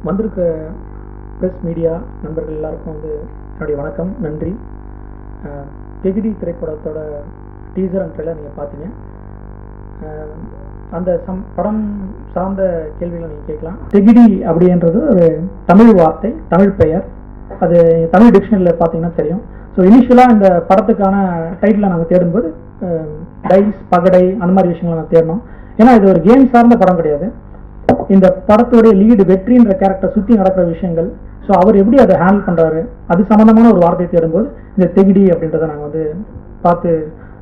வந்திருக்க press media நண்பர்கள் எல்லாருக்கும் என்னுடைய வணக்கம், நன்றி. தெகிடி திரைப்படத்தோட டீசர் அண்ட் ட்ரெய்லர் நீங்கள் பார்த்தீங்க. அந்த படம் சார்ந்த கேள்விகளை நீங்கள் கேட்கலாம். தெகிடி அப்படின்றது ஒரு தமிழ் வார்த்தை, தமிழ் பெயர். அது தமிழ் டிக்ஷனரியில் பார்த்தீங்கன்னா தெரியும். ஸோ இனிஷியலாக இந்த படத்துக்கான டைட்டிலை நாங்கள் தேடும்போது டைஸ், பகடை அந்த மாதிரி விஷயங்களை நாங்கள் தேடணும். ஏன்னா இது ஒரு கேம் சார்ந்த படம் கிடையாது. இந்த படத்துடைய லீடு வெற்றின்ற கேரக்டர் சுற்றி நடக்கிற விஷயங்கள், ஸோ அவர் எப்படி அதை ஹேண்டில் பண்ணுறாரு, அது சம்மந்தமான ஒரு வார்த்தையை தேடும்போது இந்த தெகிடி அப்படின்றத நாங்கள் பார்த்து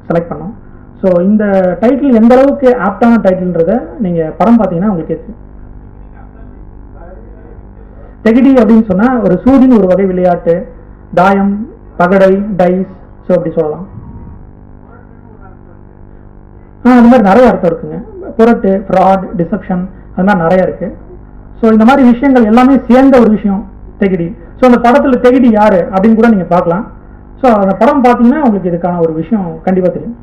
செலக்ட் பண்ணோம். ஸோ இந்த டைட்டில் எந்த அளவுக்கு ஆப்டான டைட்டில்ன்றதை நீங்கள் படம் பார்த்தீங்கன்னா உங்களுக்கு தெரியும். தெகிடி அப்படின்னு சொன்னால் ஒரு சூதின் ஒரு வகை விளையாட்டு, தாயம், பகடை, டைஸ், ஸோ அப்படி சொல்லலாம். அந்த மாதிரி நிறைய அர்த்தம் இருக்குங்க. புரட்டு, ஃப்ராட், டிசப்ஷன், அது மாதிரி நிறைய இருக்கு. ஸோ இந்த மாதிரி விஷயங்கள் எல்லாமே சேர்ந்த ஒரு விஷயம் தெகிடி. ஸோ அந்த படத்தில் தெகிடி யாரு அப்படின்னு கூட நீங்கள் பார்க்கலாம். ஸோ அந்த படம் பார்த்தீங்கன்னா உங்களுக்கு இதுக்கான ஒரு விஷயம் கண்டிப்பாக தெரியும்.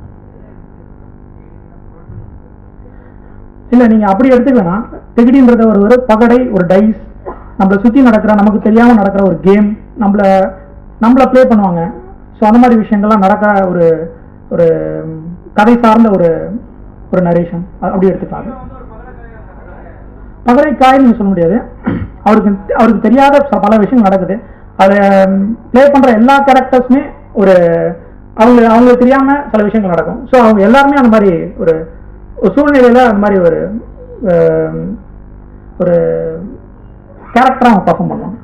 இல்லை நீங்கள் அப்படி எடுத்துக்கலன்னா, தெகிடின்றத ஒரு பகடை, ஒரு டைஸ், நம்மளை சுற்றி நடக்கிற, நமக்கு தெரியாமல் நடக்கிற ஒரு கேம், நம்மளை ப்ளே பண்ணுவாங்க. ஸோ அந்த மாதிரி விஷயங்கள்லாம் நடக்கிற ஒரு ஒரு கதை சார்ந்த ஒரு நரேஷன் அப்படி எடுத்துக்கலாம். பகடை காயின்னு சொல்ல முடியாது. அவருக்கு தெரியாத பல விஷயங்கள் நடக்குது. அதை ப்ளே பண்ணுற எல்லா கேரக்டர்ஸுமே அவங்களுக்கு தெரியாமல் சில விஷயங்கள் நடக்கும். ஸோ அவங்க எல்லாருமே அந்த மாதிரி ஒரு சூழ்நிலையில் அந்த மாதிரி ஒரு கேரக்டராக அவங்க பர்ஃபார்ம் பண்ணுவாங்க.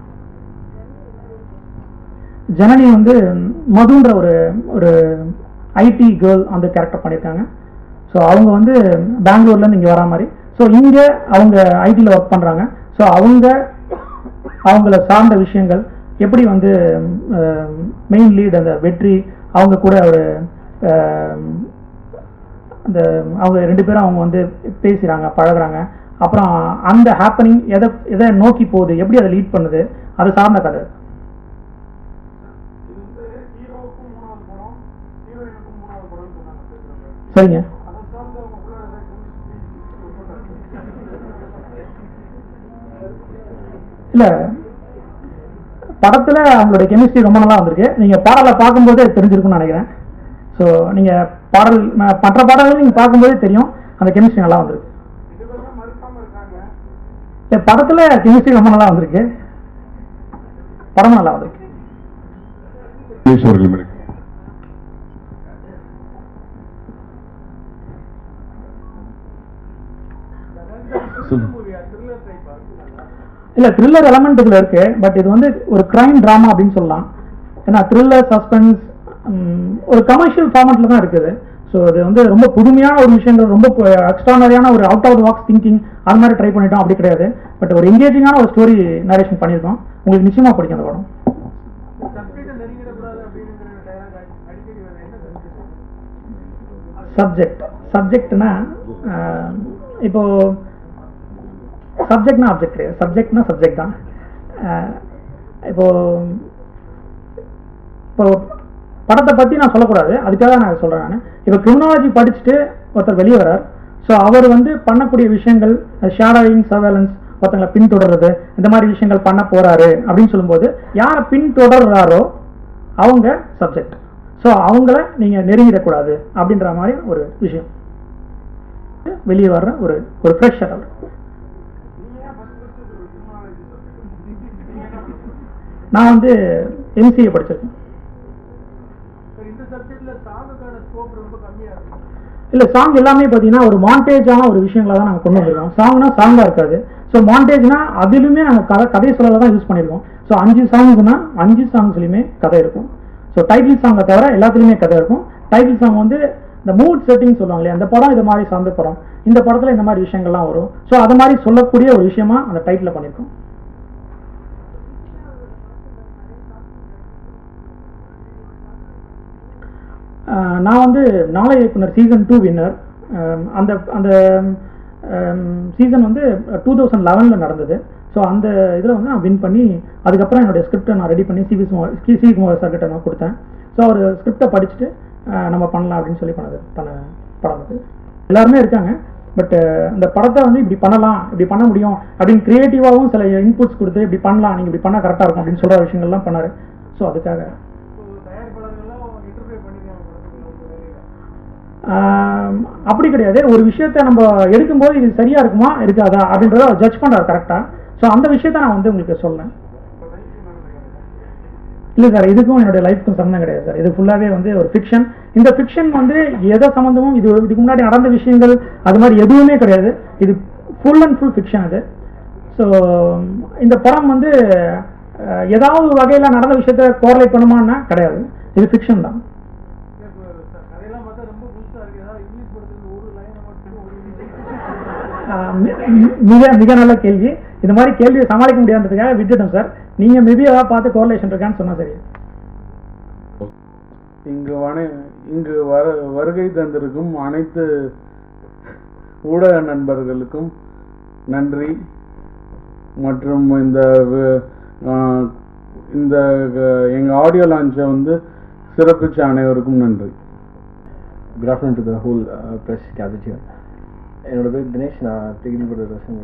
ஜனனி மதுன்ற ஒரு ஐடி கேர்ள் அந்த கேரக்டர் பண்ணியிருக்காங்க. ஸோ அவங்க பெங்களூர்லேருந்து இங்கே வரா மாதிரி. ஸோ இங்கே அவங்க ஐடியில் ஒர்க் பண்ணுறாங்க. ஸோ அவங்கள சார்ந்த விஷயங்கள் எப்படி மெயின் லீட் அந்த வெற்றி அவங்க கூட அவங்க ரெண்டு பேரும் அவங்க பேசுகிறாங்க, பழகுறாங்க. அப்புறம் அந்த ஹேப்பனிங் எதை நோக்கி போகுது, எப்படி அதை லீட் பண்ணுது, அது சார்ந்த கதை. சரிங்க. இல்ல, படத்துல அவங்களுடைய கெமிஸ்ட்ரி ரொம்ப நல்லா வந்திருக்கு. நீங்க பாடலை பார்க்கும்போதே தெரிஞ்சிருக்கும்னு நினைக்கிறேன். ஸோ நீங்க மற்ற பாடல்கள் நீங்க பார்க்கும்போதே தெரியும் அந்த கெமிஸ்ட்ரி நல்லா வந்திருக்கு. படத்துல கெமிஸ்ட்ரி ரொம்ப நல்லா வந்திருக்கு, படம் நல்லா வந்திருக்கு. இல்ல, த்ரில்லர் எலமெண்ட் இதுல இருக்கு. பட் இது ஒரு கிரைம் டிராமா அப்படின்னு சொல்லலாம். ஏன்னா த்ரில்லர், சஸ்பென்ஸ் ஒரு கமர்ஷியல் ஃபார்மேட்ல தான் இருக்குது. ஸோ இது ரொம்ப புதுமையான ஒரு விஷயங்கள், ரொம்ப எக்ஸ்ட்ரானரியான ஒரு out of the box thinking அது மாதிரி ட்ரை பண்ணிட்டோம், அப்படி கிடையாது. பட் ஒரு என்கேஜிங்கான ஒரு ஸ்டோரி நரேஷன் பண்ணியிருக்கோம். உங்களுக்கு நிச்சயமா பிடிக்கும் அந்த படம். சப்ஜெக்ட்னா இப்போ சப்ஜெக்ட்னா ஆப்ஜெக்ட் கிடையாது, சப்ஜெக்ட்னா சப்ஜெக்ட் தான். இப்போ படத்தை பற்றி நான் சொல்லக்கூடாது, அதுக்காக நான் சொல்கிறேன். நான் இப்போ கிரிமினாலஜி படிச்சுட்டு ஒருத்தர் வெளியே வர்றார். ஸோ அவர் பண்ணக்கூடிய விஷயங்கள், ஷேடோவிங், சர்வேலன்ஸ், ஒருத்தங்களை பின்தொடர்றது, இந்த மாதிரி விஷயங்கள் பண்ண போகிறாரு அப்படின்னு சொல்லும்போது யாரை பின்தொடர்றாரோ அவங்க சப்ஜெக்ட். ஸோ அவங்கள நீங்கள் நெருங்கிடக்கூடாது அப்படின்ற மாதிரி ஒரு விஷயம். வெளியே வர்ற ஒரு ஃப்ரெஷர் அவர். நான் எம்சிஏ படிச்சிருக்கேன். இல்லை, சாங் எல்லாமே பார்த்தீங்கன்னா ஒரு மாண்டேஜான ஒரு விஷயங்களை தான் நாங்கள் கொண்டு வந்திருக்கோம். சாங்னா சாங்காக இருக்காது. ஸோ மாண்டேஜ்னா அதிலுமே நாங்கள் கதை சொல்லலை தான் யூஸ் பண்ணியிருக்கோம். ஸோ 5 சாங்ஸ்னா 5 சாங்ஸ்லையுமே கதை இருக்கும். ஸோ டைட்டில் சாங்கை தவிர எல்லாத்துலேயுமே கதை இருக்கும். டைட்டில் சாங் இந்த மூட் செட்டிங் சொல்லுவாங்க இல்லையா, அந்த படம் இது மாதிரி சார்ந்த படம், இந்த படத்தில் இந்த மாதிரி விஷயங்கள்லாம் வரும். ஸோ அது மாதிரி சொல்லக்கூடிய ஒரு விஷயமா அந்த டைட்டில் பண்ணியிருக்கோம். நான் நாளை இயக்குனர் சீசன் 2 வின்னர். அந்த சீசன் 2011 நடந்தது. ஸோ அந்த இதில் நான் வின் பண்ணி அதுக்கப்புறம் என்னுடைய ஸ்கிரிப்டை நான் ரெடி பண்ணி சி குமார் சார்கிட்ட நான் கொடுத்தேன். ஸோ அவர் ஸ்கிரிப்டை படிச்சுட்டு நம்ம பண்ணலாம் அப்படின்னு சொல்லி பண்ண படம் அது. எல்லாருமே இருக்காங்க. பட் அந்த படத்தை வந்து இப்படி பண்ணலாம், இப்படி பண்ண முடியும் அப்படின்னு கிரியேட்டிவாகவும் சில இன்புட்ஸ் கொடுத்து இப்படி பண்ணலாம், நீங்கள் இப்படி பண்ணால் கரெக்டாக இருக்கும் அப்படின்னு சொல்கிற விஷயங்கள்லாம் பண்ணார். ஸோ அதுக்காக அப்படி கிடையாது. ஒரு விஷயத்த நம்ம எடுக்கும்போது இது சரியாக இருக்குமா இருக்காதா அப்படின்றத ஜட்ஜ் பண்ணுறாரு கரெக்டாக. ஸோ அந்த விஷயத்த நான் வந்து உங்களுக்கு சொல்லேன். இல்லை சார், இதுக்கும் என்னுடைய லைஃப்க்கும் சம்மந்தம் கிடையாது சார். இது ஃபுல்லாகவே வந்து ஒரு ஃபிக்ஷன். இந்த ஃபிக்ஷன் வந்து எதை சம்மந்தமும் இதுக்கு முன்னாடி நடந்த விஷயங்கள் அது மாதிரி எதுவுமே கிடையாது. இது ஃபுல் அண்ட் ஃபுல் ஃபிக்ஷன் அது. ஸோ இந்த படம் வந்து ஏதாவது ஒரு வகையில் நடந்த விஷயத்த கோரிலேட் பண்ணுமான்னா கிடையாது. இது ஃபிக்ஷன் தான். மிக மிக நல்ல கேள்வி. இந்த மாதிரி கேள்வியை சமாளிக்க முடியாததுக்காக விட்டுட்டோம் சார். நீங்கள் மேபி ஏதாவது பார்த்து கோரிலேஷன் இருக்கான்னு சொன்னால் சரி. இங்கு வருகை தந்திருக்கும் அனைத்து ஊடக நண்பர்களுக்கும் நன்றி. மற்றும் இந்த எங்கள் ஆடியோ லான்ச்சை வந்து சிறப்பிச்ச அனைவருக்கும் நன்றி. Good afternoon to the whole press capital. என்னோட பேர் தினேஷ். நான் திகிரி பட ரசன்.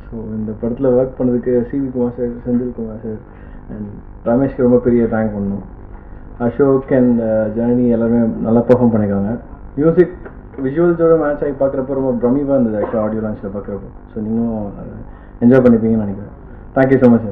ஸோ இந்த படத்தில் ஒர்க் பண்ணதுக்கு CV Kumar sir, Senthil Kumar sir and ரமேஷ்க்கு ரொம்ப பெரிய தேங்க் பண்ணணும். அசோக் அண்ட் ஜனனி எல்லாருமே நல்லா பெர்ஃபார்ம் பண்ணியிருக்காங்க. மியூசிக் விஷுவல்ஸோட மேட்ச் ஆகி பார்க்குறப்ப ரொம்ப பிரமிப்பாக இருந்தது ஆக்சுவலாக ஆடியோ லான்ச்சில் பார்க்குறப்போ. ஸோ நீங்களும் என்ஜாய் பண்ணிப்பீங்கன்னு நினைக்கிறேன். Thank you so much sir.